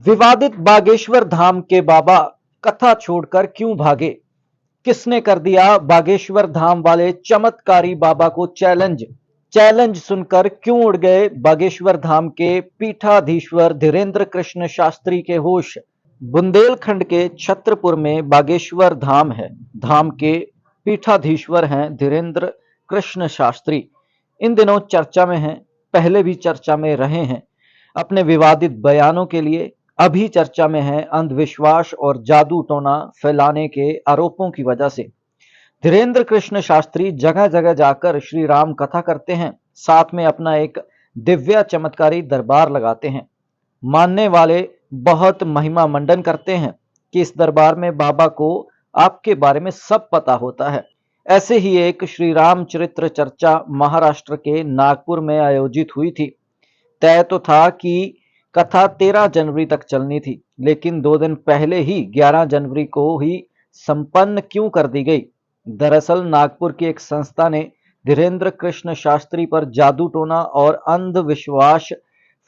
विवादित बागेश्वर धाम के बाबा कथा छोड़कर क्यों भागे? किसने कर दिया बागेश्वर धाम वाले चमत्कारी बाबा को चैलेंज? चैलेंज सुनकर क्यों उड़ गए बागेश्वर धाम के पीठाधीश्वर धीरेन्द्र कृष्ण शास्त्री के होश? बुंदेलखंड के छत्रपुर में बागेश्वर धाम है। धाम के पीठाधीश्वर हैं धीरेन्द्र कृष्ण शास्त्री। इन दिनों चर्चा में हैं, पहले भी चर्चा में रहे हैं। अपने विवादित बयानों के लिए अभी चर्चा में है अंधविश्वास और जादू टोना फैलाने के आरोपों की वजह से। धीरेन्द्र कृष्ण शास्त्री जगह जगह जाकर श्री राम कथा करते हैं, साथ में अपना एक दिव्य चमत्कारी दरबार लगाते हैं। मानने वाले बहुत महिमा मंडन करते हैं कि इस दरबार में बाबा को आपके बारे में सब पता होता है। ऐसे ही एक श्री राम चरित्र चर्चा महाराष्ट्र के नागपुर में आयोजित हुई थी। तय तो था कि कथा 13 जनवरी तक चलनी थी, लेकिन 2 दिन पहले ही 11 जनवरी को ही संपन्न क्यों कर दी गई? दरअसल नागपुर की एक संस्था ने धीरेन्द्र कृष्ण शास्त्री पर जादू टोना और अंधविश्वास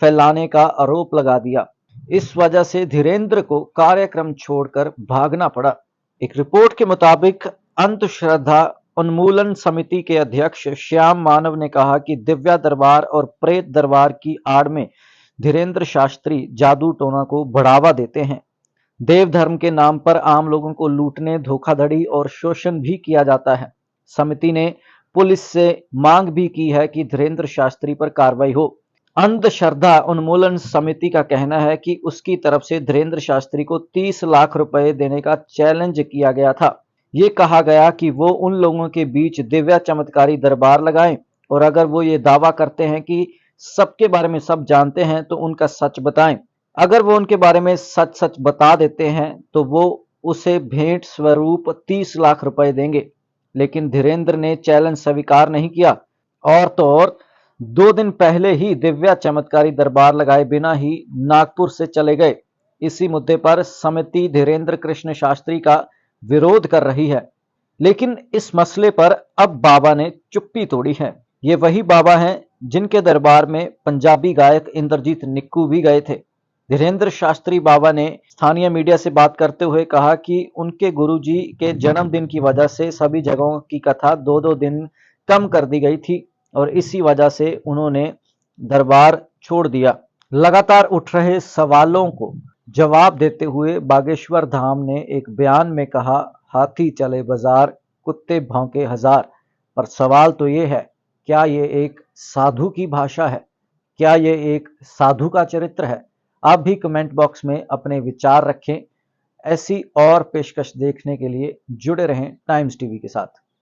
फैलाने का आरोप लगा दिया। इस वजह से धीरेन्द्र को कार्यक्रम छोड़कर भागना पड़ा। एक रिपोर्ट के मुताबिक अंधश्रद्धा उन्मूलन समिति के अध्यक्ष श्याम मानव ने कहा कि दिव्या दरबार और प्रेत दरबार की आड़ में धीरेन्द्र शास्त्री जादू टोना को बढ़ावा देते हैं। देव धर्म के नाम पर आम लोगों को लूटने, धोखाधड़ी और शोषण भी किया जाता है। समिति ने पुलिस से मांग भी की है कि धीरेन्द्र शास्त्री पर कार्रवाई हो। अंधश्रद्धा उन्मूलन समिति का कहना है कि उसकी तरफ से धीरेन्द्र शास्त्री को 30 लाख रुपए देने का चैलेंज किया गया था। ये कहा गया कि वो उन लोगों के बीच दिव्य चमत्कारी दरबार लगाएं और अगर वो ये दावा करते हैं कि सबके बारे में सब जानते हैं तो उनका सच बताएं। अगर वो उनके बारे में सच सच बता देते हैं तो वो उसे भेंट स्वरूप 30 लाख रुपए देंगे। लेकिन धीरेन्द्र ने चैलेंज स्वीकार नहीं किया और तो और 2 दिन पहले ही दिव्या चमत्कारी दरबार लगाए बिना ही नागपुर से चले गए। इसी मुद्दे पर समिति धीरेन्द्र कृष्ण शास्त्री का विरोध कर रही है, लेकिन इस मसले पर अब बाबा ने चुप्पी तोड़ी है। ये वही बाबा हैं जिनके दरबार में पंजाबी गायक इंद्रजीत निक्कू भी गए थे। धीरेन्द्र शास्त्री बाबा ने स्थानीय मीडिया से बात करते हुए कहा कि उनके गुरुजी के जन्मदिन की वजह से सभी जगहों की कथा 2-2 दिन कम कर दी गई थी और इसी वजह से उन्होंने दरबार छोड़ दिया। लगातार उठ रहे सवालों को जवाब देते हुए बागेश्वर धाम ने एक बयान में कहा, हाथी चले बाजार, कुत्ते भौंके हजार। पर सवाल तो ये है, क्या ये एक साधु की भाषा है? क्या ये एक साधु का चरित्र है? आप भी कमेंट बॉक्स में अपने विचार रखें। ऐसी और पेशकश देखने के लिए जुड़े रहें टाइम्स टीवी के साथ।